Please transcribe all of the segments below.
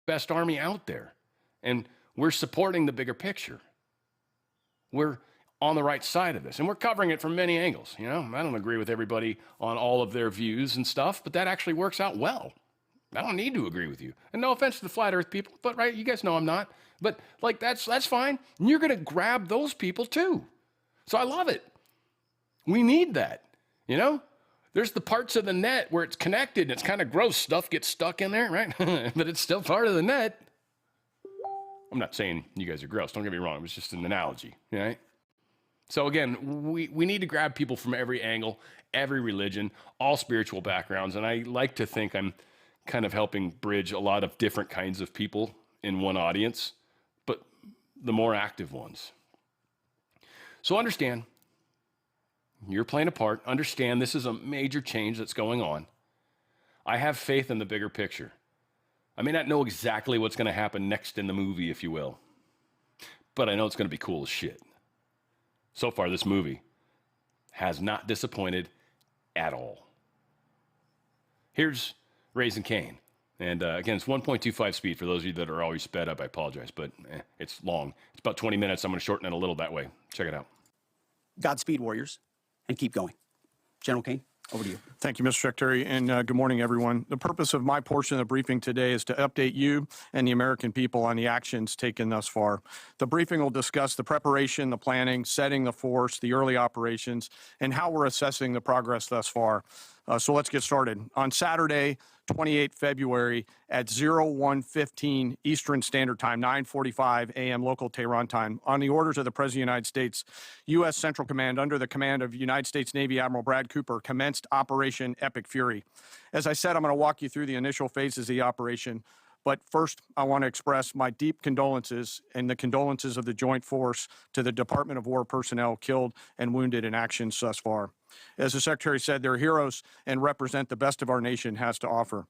best army out there. And we're supporting the bigger picture. We're on the right side of this, and we're covering it from many angles. I don't agree with everybody on all of their views and stuff, but that actually works out well. I don't need to agree with you. And no offense to the flat earth people, but right, you guys know I'm not. But like that's fine. And you're going to grab those people too. So I love it. We need that. There's the parts of the net where it's connected and it's kind of gross. Stuff gets stuck in there, right? But it's still part of the net. I'm not saying you guys are gross. Don't get me wrong. It was just an analogy, right? So again, we need to grab people from every angle, every religion, all spiritual backgrounds. And I like to think I'm kind of helping bridge a lot of different kinds of people in one audience, but the more active ones. So understand, you're playing a part. Understand this is a major change that's going on. I have faith in the bigger picture. I may not know exactly what's going to happen next in the movie, if you will, but I know it's going to be cool as shit. So far, this movie has not disappointed at all. Here's Raising Cain. And again, it's 1.25 speed. For those of you that are always sped up, I apologize, but it's long. It's about 20 minutes. I'm going to shorten it a little that way. Check it out. Godspeed, warriors, and keep going. General Cain, over to you. Thank you, Mr. Secretary, and good morning, everyone. The purpose of my portion of the briefing today is to update you and the American people on the actions taken thus far. The briefing will discuss the preparation, the planning, setting the force, the early operations, and how we're assessing the progress thus far. So let's get started. On Saturday, 28 February at 01:15 Eastern Standard Time, 9:45 a.m. local Tehran time, on the orders of the President of the United States, U.S. Central Command, under the command of United States Navy Admiral Brad Cooper, commenced Operation Epic Fury. As I said, I'm going to walk you through the initial phases of the operation. But first, I want to express my deep condolences and the condolences of the Joint Force to the Department of War personnel killed and wounded in actions thus far. As the Secretary said, they're heroes and represent the best of our nation has to offer.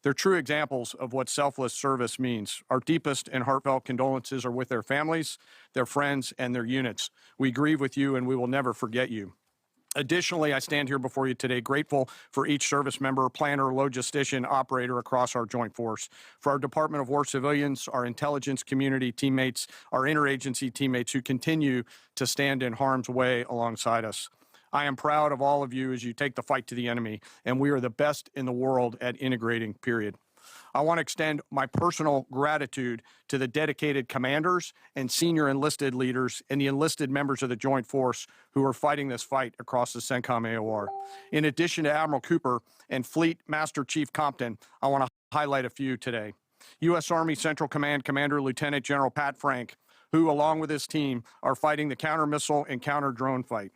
They're true examples of what selfless service means. Our deepest and heartfelt condolences are with their families, their friends, and their units. We grieve with you, and we will never forget you. Additionally, I stand here before you today grateful for each service member, planner, logistician, operator across our joint force, for our Department of War civilians, our intelligence community teammates, our interagency teammates who continue to stand in harm's way alongside us. I am proud of all of you as you take the fight to the enemy, and we are the best in the world at integrating, period. I want to extend my personal gratitude to the dedicated commanders and senior enlisted leaders and the enlisted members of the Joint Force who are fighting this fight across the CENTCOM AOR. In addition to Admiral Cooper and Fleet Master Chief Compton, I want to highlight a few today. U.S. Army Central Command Commander Lieutenant General Pat Frank, who, along with his team, are fighting the counter-missile and counter-drone fight.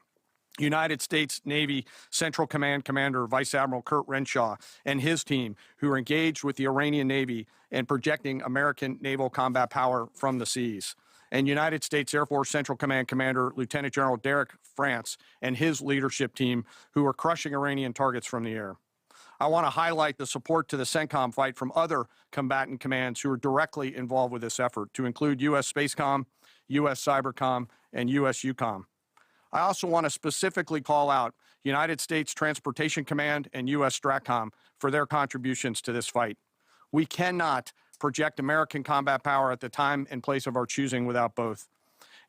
United States Navy Central Command Commander Vice Admiral Kurt Renshaw and his team, who are engaged with the Iranian Navy and projecting American naval combat power from the seas. And United States Air Force Central Command Commander Lieutenant General Derek France and his leadership team, who are crushing Iranian targets from the air. I want to highlight the support to the CENTCOM fight from other combatant commands who are directly involved with this effort, to include U.S. Spacecom, U.S. Cybercom, and U.S. UCOM. I also want to specifically call out United States Transportation Command and U.S. STRATCOM for their contributions to this fight. We cannot project American combat power at the time and place of our choosing without both.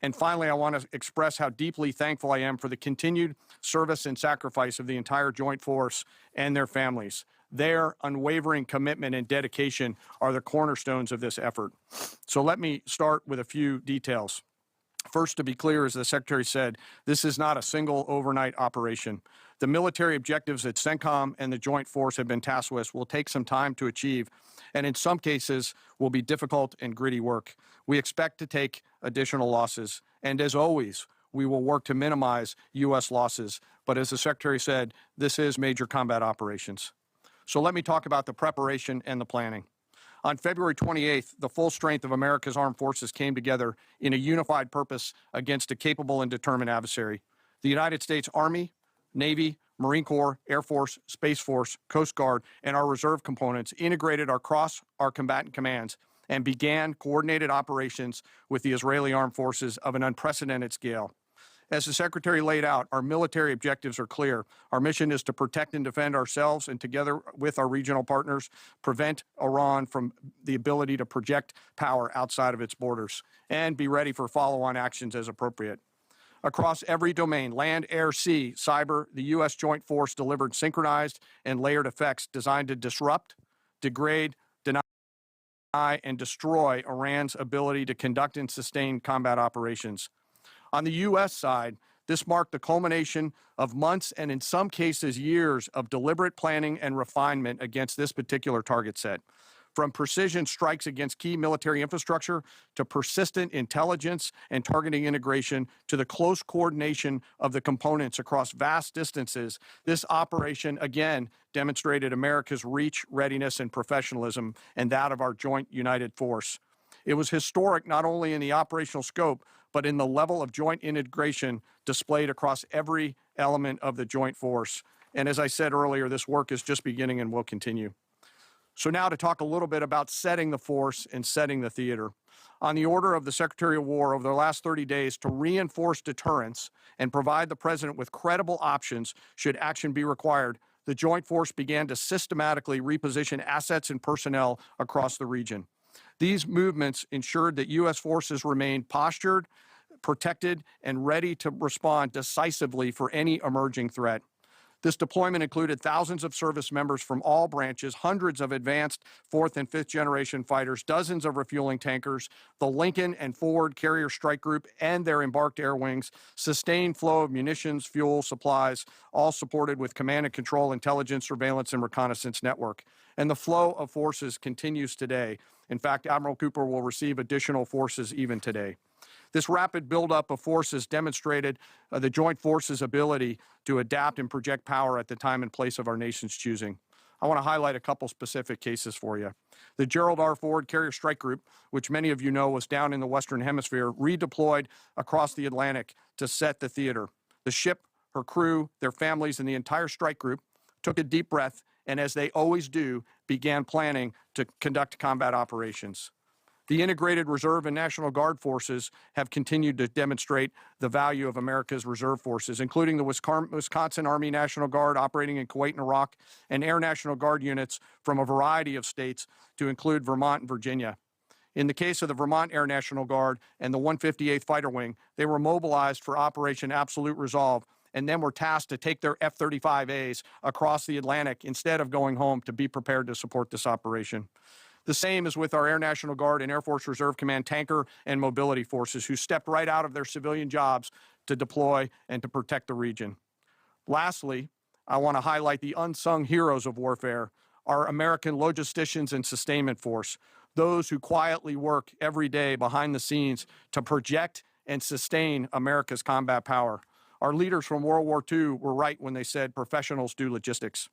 And finally, I want to express how deeply thankful I am for the continued service and sacrifice of the entire Joint Force and their families. Their unwavering commitment and dedication are the cornerstones of this effort. So let me start with a few details. First, to be clear, as the Secretary said, this is not a single overnight operation. The military objectives that CENTCOM and the Joint Force have been tasked with will take some time to achieve, and in some cases will be difficult and gritty work. We expect to take additional losses, and as always, we will work to minimize U.S. losses. But as the Secretary said, this is major combat operations. So let me talk about the preparation and the planning. On February 28th, the full strength of America's armed forces came together in a unified purpose against a capable and determined adversary. The United States Army, Navy, Marine Corps, Air Force, Space Force, Coast Guard, and our reserve components integrated across our combatant commands and began coordinated operations with the Israeli armed forces of an unprecedented scale. As the Secretary laid out, our military objectives are clear. Our mission is to protect and defend ourselves and, together with our regional partners, prevent Iran from the ability to project power outside of its borders and be ready for follow-on actions as appropriate. Across every domain, land, air, sea, cyber, the U.S. Joint Force delivered synchronized and layered effects designed to disrupt, degrade, deny, and destroy Iran's ability to conduct and sustain combat operations. On the U.S. side, this marked the culmination of months and, in some cases, years of deliberate planning and refinement against this particular target set. From precision strikes against key military infrastructure to persistent intelligence and targeting integration to the close coordination of the components across vast distances, this operation again demonstrated America's reach, readiness, and professionalism, and that of our joint united force. It was historic not only in the operational scope, but in the level of joint integration displayed across every element of the joint force. And as I said earlier, this work is just beginning and will continue. So now to talk a little bit about setting the force and setting the theater. On the order of the Secretary of War over the last 30 days to reinforce deterrence and provide the President with credible options should action be required, the Joint Force began to systematically reposition assets and personnel across the region. These movements ensured that U.S. forces remained postured, protected, and ready to respond decisively for any emerging threat. This deployment included thousands of service members from all branches, hundreds of advanced fourth and fifth generation fighters, dozens of refueling tankers, the Lincoln and Forward Carrier Strike Group and their embarked air wings, sustained flow of munitions, fuel, supplies, all supported with command and control, intelligence, surveillance, and reconnaissance network. And the flow of forces continues today. In fact, Admiral Cooper will receive additional forces even today. This rapid buildup of forces demonstrated the Joint Forces' ability to adapt and project power at the time and place of our nation's choosing. I want to highlight a couple specific cases for you. The Gerald R. Ford Carrier Strike Group, which many of you know was down in the Western Hemisphere, redeployed across the Atlantic to set the theater. The ship, her crew, their families, and the entire strike group took a deep breath and, as they always do, began planning to conduct combat operations. The integrated Reserve and National Guard forces have continued to demonstrate the value of America's reserve forces, including the Wisconsin Army National Guard operating in Kuwait and Iraq, and Air National Guard units from a variety of states to include Vermont and Virginia. In the case of the Vermont Air National Guard and the 158th Fighter Wing, they were mobilized for Operation Absolute Resolve and then were tasked to take their F-35As across the Atlantic instead of going home to be prepared to support this operation. The same is with our Air National Guard and Air Force Reserve Command tanker and mobility forces, who stepped right out of their civilian jobs to deploy and to protect the region. Lastly, I want to highlight the unsung heroes of warfare, our American logisticians and sustainment force, those who quietly work every day behind the scenes to project and sustain America's combat power. Our leaders from World War II were right when they said professionals do logistics.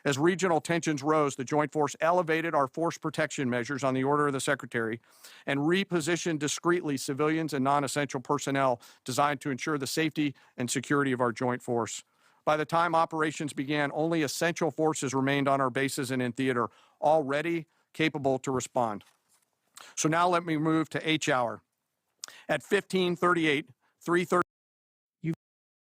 As regional tensions rose, the Joint Force elevated our force protection measures on the order of the Secretary and repositioned discreetly civilians and non-essential personnel designed to ensure the safety and security of our Joint Force. By the time operations began, only essential forces remained on our bases and in theater, all ready, capable to respond. So now let me move to H hour. At 15:38, 3:30